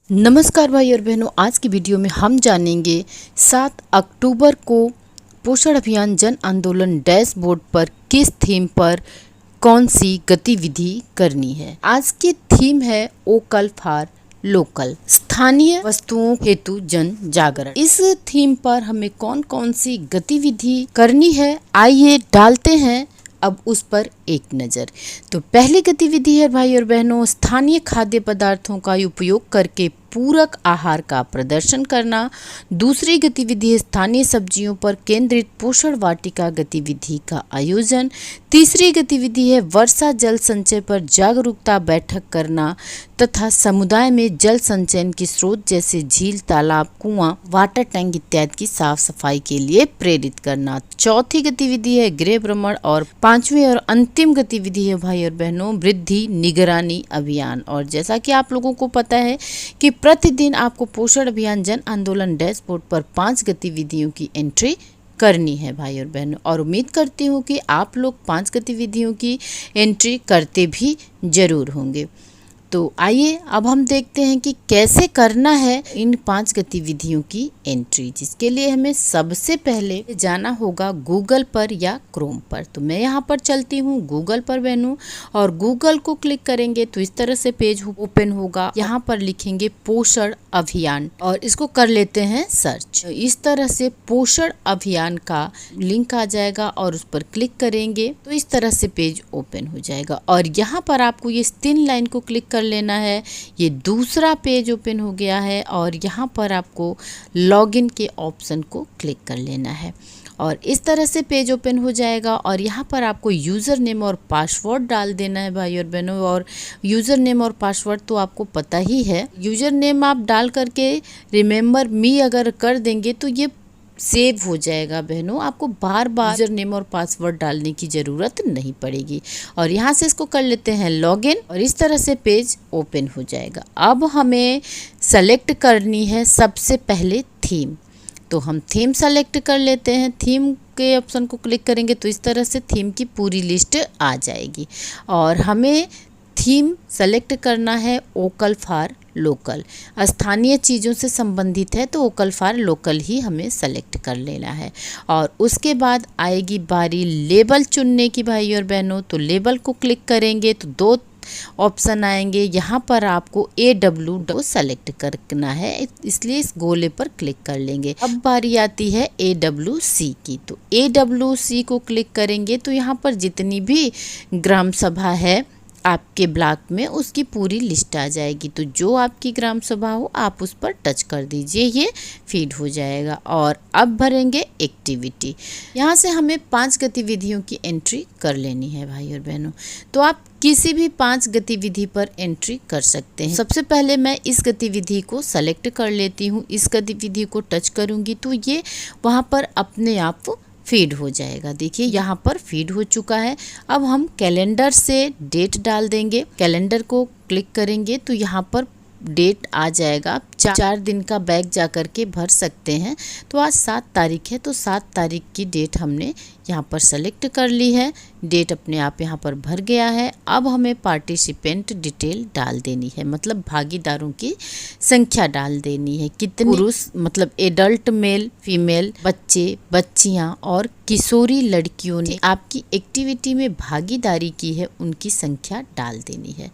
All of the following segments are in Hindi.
नमस्कार भाई और बहनों, आज की वीडियो में हम जानेंगे 7 अक्टूबर को पोषण अभियान जन आंदोलन डैशबोर्ड पर किस थीम पर कौन सी गतिविधि करनी है। आज की थीम है वोकल फॉर लोकल, स्थानीय वस्तुओं हेतु जन जागरण। इस थीम पर हमें कौन कौन सी गतिविधि करनी है, आइए डालते हैं अब उस पर एक नज़र। तो पहली गतिविधि है भाई और बहनों, स्थानीय खाद्य पदार्थों का उपयोग करके पूरक आहार का प्रदर्शन करना। दूसरी गतिविधि है स्थानीय सब्जियों पर केंद्रित पोषण वाटिका गतिविधि का आयोजन। तीसरी गतिविधि है वर्षा जल संचय पर जागरूकता बैठक करना तथा समुदाय में जल संचयन के स्रोत जैसे झील, तालाब, कुआं, वाटर टैंक इत्यादि की साफ सफाई के लिए प्रेरित करना। चौथी गतिविधि है गृह भ्रमण और पांचवी और अंतिम गतिविधि है भाई और बहनों वृद्धि निगरानी अभियान। और जैसा कि आप लोगों को पता है कि प्रतिदिन आपको पोषण अभियान जन आंदोलन डैशबोर्ड पर 5 गतिविधियों की एंट्री करनी है भाई और बहनों, और उम्मीद करती हूँ कि आप लोग 5 गतिविधियों की एंट्री करते भी जरूर होंगे। तो आइए अब हम देखते हैं कि कैसे करना है इन 5 गतिविधियों की एंट्री, जिसके लिए हमें सबसे पहले जाना होगा गूगल पर या क्रोम पर। तो मैं यहाँ पर चलती हूँ गूगल पर बहनों, और गूगल को क्लिक करेंगे तो इस तरह से पेज ओपन होगा। यहाँ पर लिखेंगे पोषण अभियान और इसको कर लेते हैं सर्च। तो इस तरह से पोषण अभियान का लिंक आ जाएगा और उस पर क्लिक करेंगे तो इस तरह से पेज ओपन हो जाएगा। और यहाँ पर आपको ये 3 लाइन को क्लिक कर लेना है। ये दूसरा पेज ओपन हो गया है और यहाँ पर आपको लॉगिन के ऑप्शन को क्लिक कर लेना है और इस तरह से पेज ओपन हो जाएगा। और यहाँ पर आपको यूज़र नेम और पासवर्ड डाल देना है भाई और बहनों। और यूज़र नेम और पासवर्ड तो आपको पता ही है। यूज़र नेम आप डाल करके रिमेंबर मी अगर कर देंगे तो ये सेव हो जाएगा बहनों, आपको बार बार यूजर नेम और पासवर्ड डालने की ज़रूरत नहीं पड़ेगी। और यहाँ से इसको कर लेते हैं लॉगिन और इस तरह से पेज ओपन हो जाएगा। अब हमें सेलेक्ट करनी है सबसे पहले थीम, तो हम थीम सेलेक्ट कर लेते हैं। थीम के ऑप्शन को क्लिक करेंगे तो इस तरह से थीम की पूरी लिस्ट आ जाएगी और हमें थीम सेलेक्ट करना है वोकल फॉर लोकल। स्थानीय चीज़ों से संबंधित है तो वोकल फॉर लोकल ही हमें सेलेक्ट कर लेना है। और उसके बाद आएगी बारी लेबल चुनने की भाई और बहनों। तो लेबल को क्लिक करेंगे तो 2 ऑप्शन आएंगे। यहाँ पर आपको AW को सेलेक्ट करना है, इसलिए इस गोले पर क्लिक कर लेंगे। अब बारी आती है AWC की, तो AWC को क्लिक करेंगे तो यहाँ पर जितनी भी ग्राम सभा है आपके ब्लॉक में उसकी पूरी लिस्ट आ जाएगी। तो जो आपकी ग्राम सभा हो आप उस पर टच कर दीजिए, ये फीड हो जाएगा। और अब भरेंगे एक्टिविटी। यहाँ से हमें 5 गतिविधियों की एंट्री कर लेनी है भाई और बहनों। तो आप किसी भी 5 गतिविधि पर एंट्री कर सकते हैं। सबसे पहले मैं इस गतिविधि को सेलेक्ट कर लेती हूँ। इस गतिविधि को टच करूँगी तो ये वहाँ पर अपने आप फीड हो जाएगा। देखिए यहाँ पर फीड हो चुका है। अब हम कैलेंडर से डेट डाल देंगे। कैलेंडर को क्लिक करेंगे तो यहाँ पर डेट आ जाएगा। 4 दिन का बैग जा कर के भर सकते हैं। तो आज 7 तारीख है तो 7 तारीख की डेट हमने यहाँ पर सेलेक्ट कर ली है। डेट अपने आप यहाँ पर भर गया है। अब हमें पार्टिसिपेंट डिटेल डाल देनी है, मतलब भागीदारों की संख्या डाल देनी है। कितने पुरुष मतलब एडल्ट मेल फीमेल, बच्चे बच्चियाँ और किशोरी लड़कियों ने आपकी एक्टिविटी में भागीदारी की है उनकी संख्या डाल देनी है।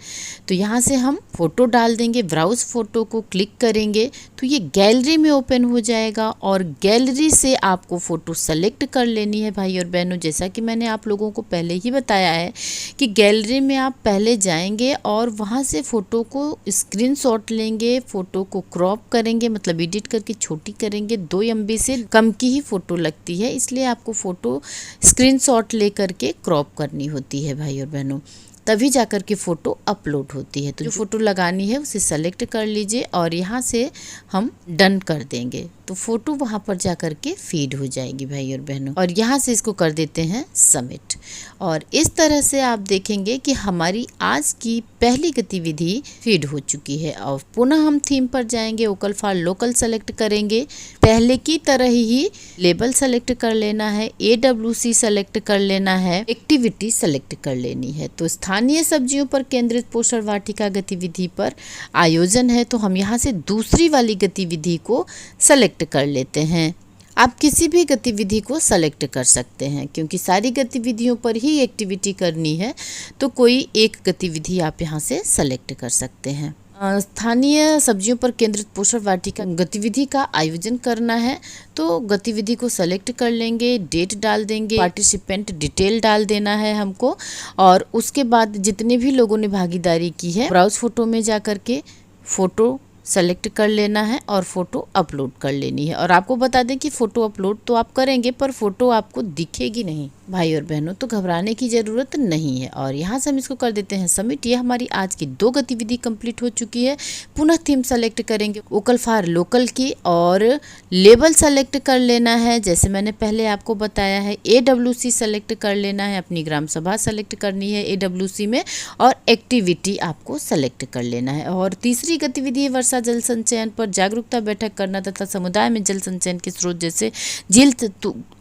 तो यहाँ से हम फोटो डाल देंगे। ब्राउज फोटो को क्लिक करेंगे तो ये गैलरी में ओपन हो जाएगा और गैलरी से आपको फ़ोटो सेलेक्ट कर लेनी है भाई और बहनों। जैसा कि मैंने आप लोगों को पहले ही बताया है कि गैलरी में आप पहले जाएंगे और वहाँ से फ़ोटो को स्क्रीनशॉट लेंगे, फ़ोटो को क्रॉप करेंगे, मतलब एडिट करके छोटी करेंगे। 2 MB से कम की ही फ़ोटो लगती है, इसलिए आपको फ़ोटो स्क्रीनशॉट ले करके क्रॉप करनी होती है भाई और बहनों, तभी जाकर के फ़ोटो अपलोड होती है। तो जो फ़ोटो लगानी है उसे सेलेक्ट कर लीजिए और यहाँ से हम डन कर देंगे तो फ़ोटो वहाँ पर जाकर के फीड हो जाएगी भाई और बहनों। और यहाँ से इसको कर देते हैं सबमिट। और इस तरह से आप देखेंगे कि हमारी आज की पहली गतिविधि फीड हो चुकी है। और पुनः हम थीम पर जाएंगे, वोकल फॉर लोकल सेलेक्ट करेंगे। पहले की तरह ही लेबल सेलेक्ट कर लेना है, AWC सेलेक्ट कर लेना है, एक्टिविटी सेलेक्ट कर लेनी है। तो स्थानीय सब्जियों पर केंद्रित पोषण वाटिका गतिविधि पर आयोजन है, तो हम यहाँ से दूसरी वाली गतिविधि को सेलेक्ट कर लेते हैं। आप किसी भी गतिविधि को सेलेक्ट कर सकते हैं, क्योंकि सारी गतिविधियों पर ही एक्टिविटी करनी है, तो कोई एक गतिविधि आप यहाँ से सेलेक्ट कर सकते हैं। स्थानीय सब्जियों पर केंद्रित पोषण वाटिका गतिविधि का आयोजन करना है, तो गतिविधि को सेलेक्ट कर लेंगे, डेट डाल देंगे, पार्टिसिपेंट डिटेल डाल देना है हमको, और उसके बाद जितने भी लोगों ने भागीदारी की है ब्राउज फोटो में जा कर के फ़ोटो सेलेक्ट कर लेना है और फ़ोटो अपलोड कर लेनी है। और आपको बता दें कि फ़ोटो अपलोड तो आप करेंगे, पर फ़ोटो आपको दिखेगी नहीं भाई और बहनों, तो घबराने की ज़रूरत नहीं है। और यहाँ से हम इसको कर देते हैं सबमिट। ये हमारी आज की 2 गतिविधि कंप्लीट हो चुकी है। पुनः थीम सेलेक्ट करेंगे वोकल फॉर लोकल की, और लेबल सेलेक्ट कर लेना है जैसे मैंने पहले आपको बताया है। AWC सेलेक्ट कर लेना है, अपनी ग्राम सभा सेलेक्ट करनी है AWC में, और एक्टिविटी आपको सेलेक्ट कर लेना है। और तीसरी गतिविधि है वर्षा जल संचयन पर जागरूकता बैठक करना तथा समुदाय में जल संचयन के स्रोत जैसे झील,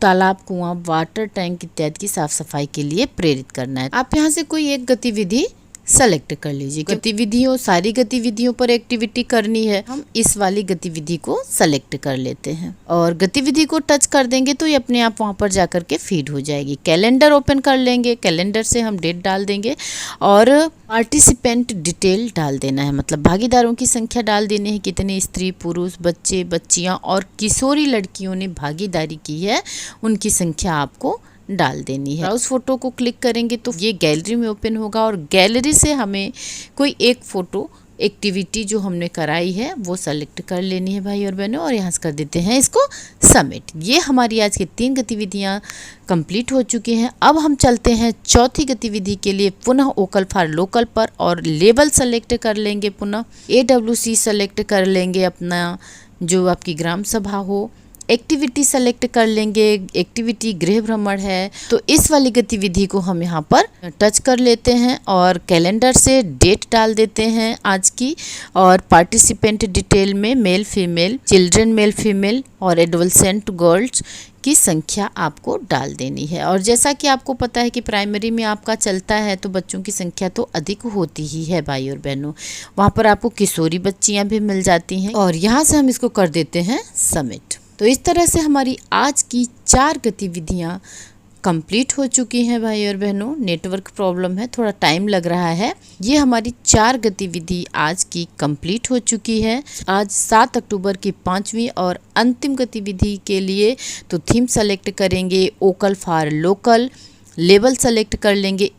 तालाब, कुआं, वाटर टैंक इत्यादि की साफ सफाई के लिए प्रेरित करना है। आप यहाँ से कोई एक गतिविधि सेलेक्ट कर लीजिए। गतिविधियों सारी गतिविधियों पर एक्टिविटी करनी है, हम इस वाली गतिविधि को सेलेक्ट कर लेते हैं और गतिविधि को टच कर देंगे तो ये अपने आप वहाँ पर जाकर के फीड हो जाएगी। कैलेंडर ओपन कर लेंगे, कैलेंडर से हम डेट डाल देंगे और पार्टिसिपेंट डिटेल डाल देना है, मतलब भागीदारों की संख्या डाल देनी है, कितने स्त्री, पुरुष, बच्चे, बच्चियाँ और किशोरी लड़कियों ने भागीदारी की है उनकी संख्या आपको डाल देनी है। ब्राउज फोटो को क्लिक करेंगे तो ये गैलरी में ओपन होगा और गैलरी से हमें कोई एक फ़ोटो एक्टिविटी जो हमने कराई है वो सेलेक्ट कर लेनी है भाई और बहनों, और यहाँ से कर देते हैं इसको सबमिट। ये हमारी आज की 3 गतिविधियाँ कंप्लीट हो चुकी हैं। अब हम चलते हैं चौथी गतिविधि के लिए पुनः वोकल फॉर लोकल पर, और लेबल सेलेक्ट कर लेंगे, पुनः AWC सेलेक्ट कर लेंगे अपना जो आपकी ग्राम सभा हो। एक्टिविटी सेलेक्ट कर लेंगे, एक्टिविटी गृह भ्रमण है, तो इस वाली गतिविधि को हम यहाँ पर टच कर लेते हैं और कैलेंडर से डेट डाल देते हैं आज की, और पार्टिसिपेंट डिटेल में male female, children male female और एडोलसेंट गर्ल्स की संख्या आपको डाल देनी है। और जैसा कि आपको पता है कि प्राइमरी में आपका चलता है तो बच्चों की संख्या तो अधिक होती ही है भाई और बहनों, वहाँ पर आपको किशोरी बच्चियाँ भी मिल जाती हैं, और यहाँ से हम इसको कर देते हैं सबमिट। तो इस तरह से हमारी आज की 4 गतिविधियाँ कंप्लीट हो चुकी हैं भाई और बहनों। नेटवर्क प्रॉब्लम है, थोड़ा टाइम लग रहा है। ये हमारी 4 गतिविधि आज की कंप्लीट हो चुकी है। आज 7 अक्टूबर की 5वीं और अंतिम गतिविधि के लिए तो थीम सेलेक्ट करेंगे vocal for local, label select कर लेंगे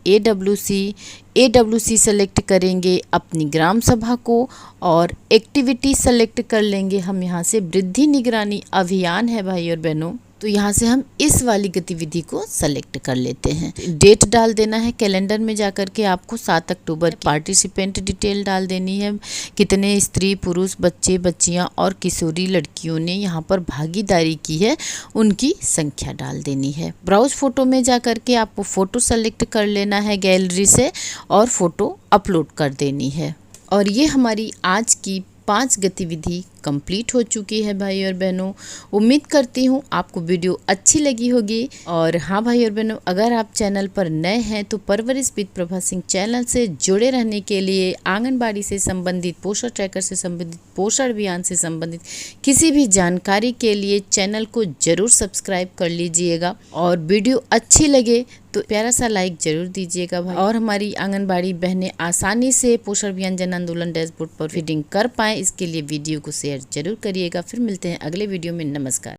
AWC सेलेक्ट करेंगे अपनी ग्राम सभा को, और एक्टिविटी सेलेक्ट कर लेंगे हम यहाँ से वृद्धि निगरानी अभियान है भाई और बहनों, तो यहाँ से हम इस वाली गतिविधि को सेलेक्ट कर लेते हैं। डेट डाल देना है, कैलेंडर में जाकर के आपको 7 अक्टूबर पार्टिसिपेंट डिटेल डाल देनी है, कितने स्त्री, पुरुष, बच्चे, बच्चियाँ और किशोरी लड़कियों ने यहाँ पर भागीदारी की है उनकी संख्या डाल देनी है। ब्राउज फोटो में जाकर के आपको फ़ोटो सेलेक्ट कर लेना है गैलरी से और फ़ोटो अपलोड कर देनी है। और ये हमारी आज की 5 गतिविधि कंप्लीट हो चुकी है भाई और बहनों। उम्मीद करती हूँ आपको वीडियो अच्छी लगी होगी। और हाँ भाई और बहनों, अगर आप चैनल पर नए हैं तो परवरिश विद प्रभा सिंह चैनल से जुड़े रहने के लिए आंगनबाड़ी से संबंधित, पोषण ट्रैकर से संबंधित, पोषण अभियान से संबंधित किसी भी जानकारी के लिए चैनल को जरूर सब्सक्राइब कर लीजिएगा, और वीडियो अच्छी लगे तो प्यारा सा लाइक जरूर दीजिएगा भाई। और हमारी आंगनबाड़ी बहनें आसानी से पोषण अभियान जन आंदोलन डैशबोर्ड पर फीडिंग कर पाएँ, इसके लिए वीडियो को शेयर जरूर करिएगा। फिर मिलते हैं अगले वीडियो में। नमस्कार।